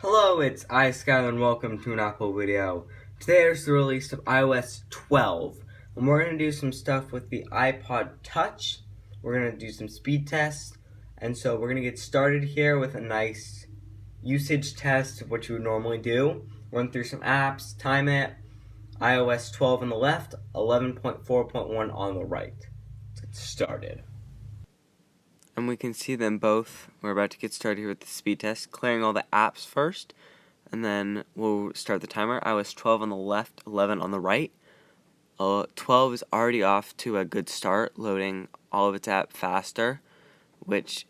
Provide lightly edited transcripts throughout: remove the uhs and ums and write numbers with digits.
Hello, it's iSkyler and welcome to an Apple video. Today is the release of iOS 12, and we're going to do some stuff with the iPod Touch. We're going to do some speed tests, and so we're going to get started here with a nice usage test of what you would normally do. Run through some apps, time it, iOS 12 on the left, 11.4.1 on the right. Let's get started. And we can see them both. We're about to get started here with the speed test, clearing all the apps first, and then we'll start the timer. iOS 12 on the left, 11 on the right. 12 is already off to a good start, loading all of its app faster, which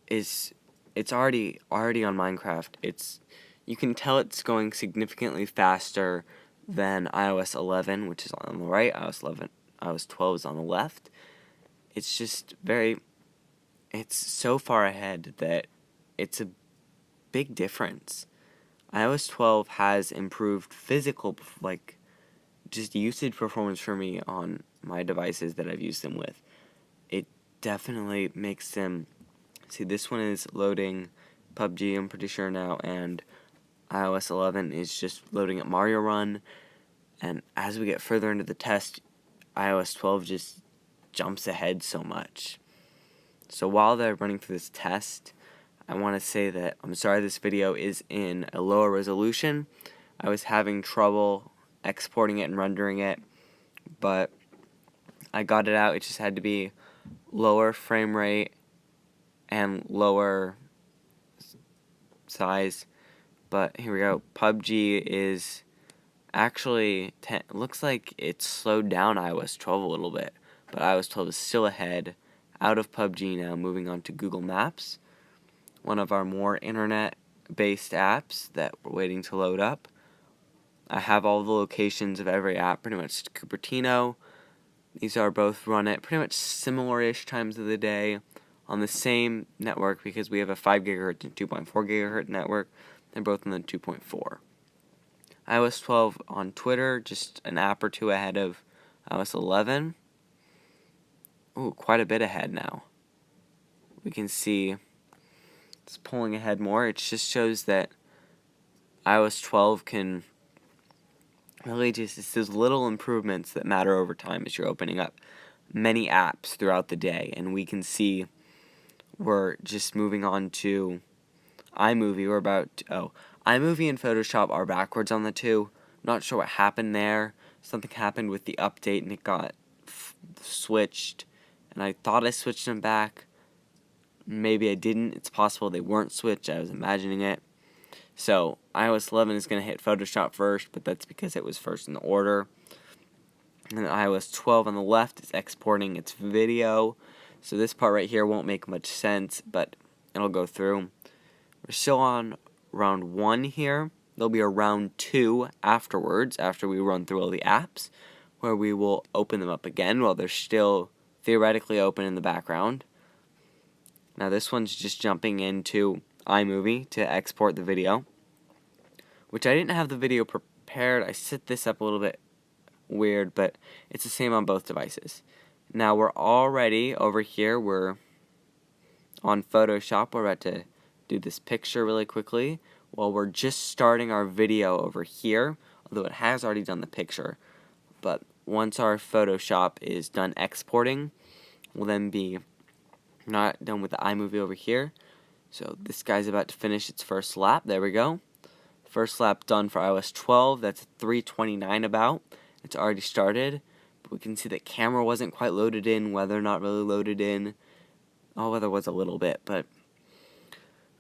is it's already on Minecraft. You can tell it's going significantly faster than iOS 11, which is on the right. iOS 12 is on the left. It's so far ahead that it's a big difference. iOS 12 has improved physical, just usage performance for me on my devices that I've used them with. It definitely makes them, see, this one is loading PUBG, I'm pretty sure now, and iOS 11 is just loading at Mario Run, and as we get further into the test, iOS 12 just jumps ahead so much. So while they're running through this test, I want to say that I'm sorry this video is in a lower resolution. I was having trouble exporting it and rendering it, but I got it out. It just had to be lower frame rate and lower size. But here we go. PUBG is actually, looks like it slowed down iOS 12 a little bit, but iOS 12 is still ahead. Out of PUBG now, moving on to Google Maps, one of our more internet-based apps that we're waiting to load up. I have all the locations of every app, pretty much to Cupertino. These are both run at pretty much similar-ish times of the day on the same network because we have a 5 GHz and 2.4 GHz network. They're both on the 2.4. iOS 12 on Twitter, just an app or two ahead of iOS 11. Ooh, quite a bit ahead now. We can see it's pulling ahead more. It just shows that iOS 12 can really it's those little improvements that matter over time as you're opening up many apps throughout the day. And we can see we're just moving on to Imovie. Imovie and Photoshop are backwards on the two. Not sure what happened there. Something happened with the update and it got switched. And I thought I switched them back. Maybe I didn't. It's possible they weren't switched. I was imagining it. So iOS 11 is going to hit Photoshop first, but that's because it was first in the order. And then iOS 12 on the left is exporting its video. So this part right here won't make much sense, but it'll go through. We're still on round 1 here. There'll be a round 2 afterwards, after we run through all the apps, where we will open them up again while they're still theoretically open in the background. Now this one's just jumping into iMovie to export the video, which I didn't have the video prepared. I set this up a little bit weird, but it's the same on both devices. Now we're already over here. We're on Photoshop. We're about to do this picture really quickly. Well, we're just starting our video over here, although it has already done the picture. But once our Photoshop is done exporting, we'll then be not done with the iMovie over here. So this guy's about to finish its first lap. There we go. First lap done for iOS 12. That's 3:29 about. It's already started. But we can see that camera wasn't quite loaded in, weather not really loaded in. Oh, weather was a little bit, but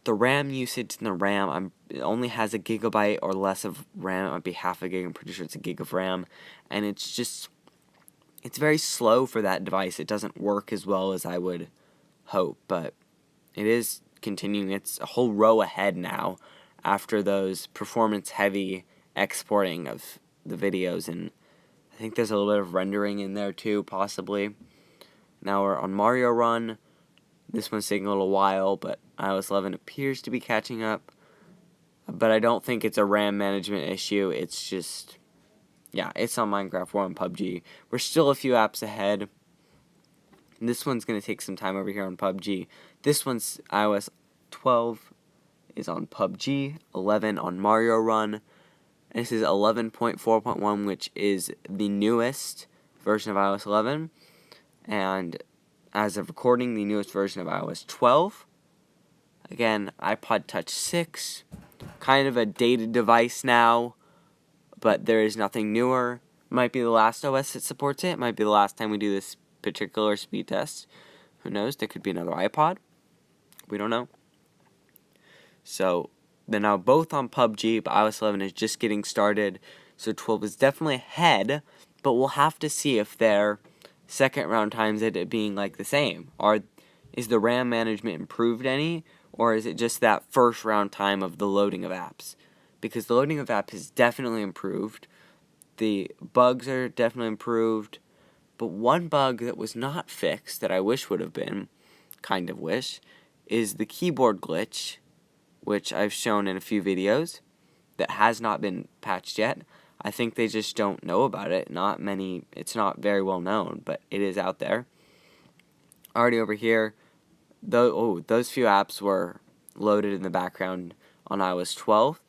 the RAM usage in the RAM, it only has a gigabyte or less of RAM. It might be half a gig. I'm pretty sure it's a gig of RAM. And it's very slow for that device. It doesn't work as well as I would hope, but it is continuing. It's a whole row ahead now after those performance-heavy exporting of the videos, and I think there's a little bit of rendering in there too, possibly. Now we're on Mario Run. This one's taking a little while, but iOS 11 appears to be catching up. But I don't think it's a RAM management issue. It's just, yeah, it's on Minecraft. We're on PUBG. We're still a few apps ahead. This one's going to take some time over here on PUBG. This one's iOS 12 is on PUBG, 11 on Mario Run, and this is 11.4.1, which is the newest version of iOS 11, and as of recording, the newest version of iOS 12. Again, iPod Touch 6, kind of a dated device now, but there is nothing newer. Might be the last OS that supports it. Might be the last time we do this particular speed test. Who knows? There could be another iPod. We don't know. So they're now both on PUBG, but iOS 11 is just getting started. So 12 is definitely ahead, but we'll have to see if their second round times at it being like the same. Is the RAM management improved any, or is it just that first round time of the loading of apps? Because the loading of apps is definitely improved. The bugs are definitely improved. But one bug that was not fixed that I wish would have been, kind of wish, is the keyboard glitch, which I've shown in a few videos, that has not been patched yet. I think they just don't know about it. It's not very well known, but it is out there. Already over here, those few apps were loaded in the background on iOS 12.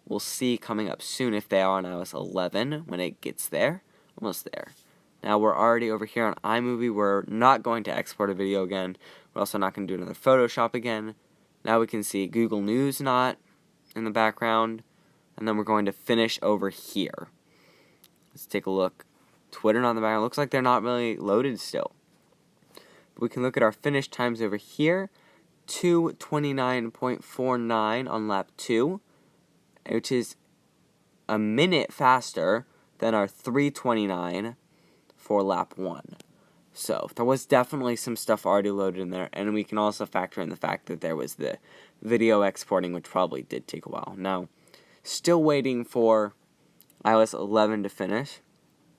We'll see coming up soon if they are on iOS 11 when it gets there. Almost there. Now we're already over here on iMovie. We're not going to export a video again. We're also not going to do another Photoshop again. Now we can see Google News not in the background. And then we're going to finish over here. Let's take a look. Twitter not in the background. Looks like they're not really loaded still. But we can look at our finish times over here. 2:29.49 on lap 2. Which is a minute faster than our 3:29 for lap 1. So there was definitely some stuff already loaded in there, and we can also factor in the fact that there was the video exporting, which probably did take a while. Now, still waiting for iOS 11 to finish.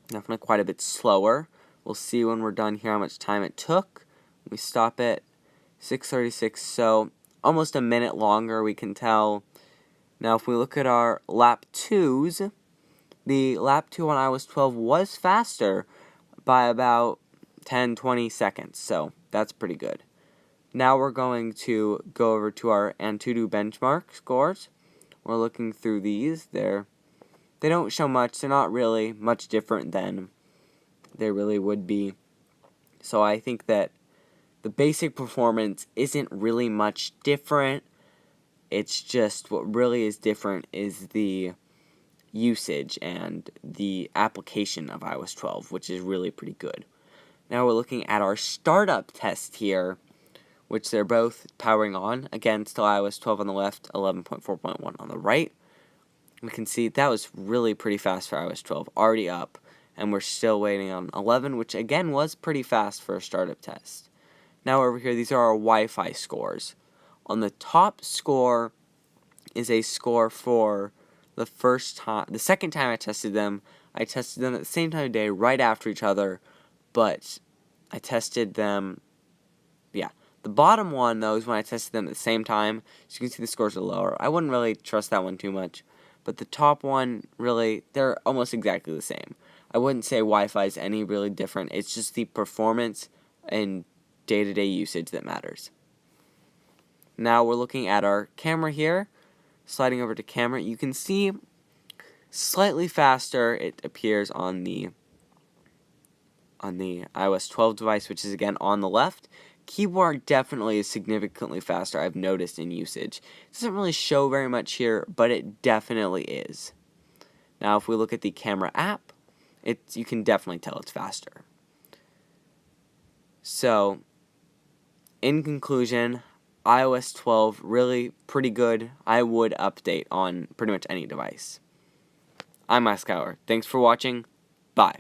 Definitely quite a bit slower. We'll see when we're done here how much time it took. We stop at 6:36, so almost a minute longer, we can tell. Now, if we look at our lap 2s, the lap 2 on iOS 12 was faster by about 10-20 seconds, so that's pretty good. Now we're going to go over to our Antutu benchmark scores. We're looking through these. They don't show much. They're not really much different than they really would be. So I think that the basic performance isn't really much different. It's just what really is different is the usage and the application of iOS 12, which is really pretty good. Now we're looking at our startup test here, which they're both powering on. Again, still iOS 12 on the left, 11.4.1 on the right. We can see that was really pretty fast for iOS 12, already up, and we're still waiting on 11, which again was pretty fast for a startup test. Now over here, these are our Wi-Fi scores. On the top score is a score for the second time I tested them. I tested them at the same time of day, right after each other, but I tested them, The bottom one, though, is when I tested them at the same time, so you can see the scores are lower. I wouldn't really trust that one too much, but the top one, really, they're almost exactly the same. I wouldn't say Wi-Fi is any really different. It's just the performance and day-to-day usage that matters. Now we're looking at our camera here. Sliding over to camera, you can see slightly faster it appears on the iOS 12 device, which is again on the left. Keyboard definitely is significantly faster, I've noticed, in usage. It doesn't really show very much here, but it definitely is. Now if we look at the camera app, you can definitely tell it's faster. So, in conclusion, iOS 12, really pretty good. I would update on pretty much any device. I'm iSkyler. Thanks for watching. Bye.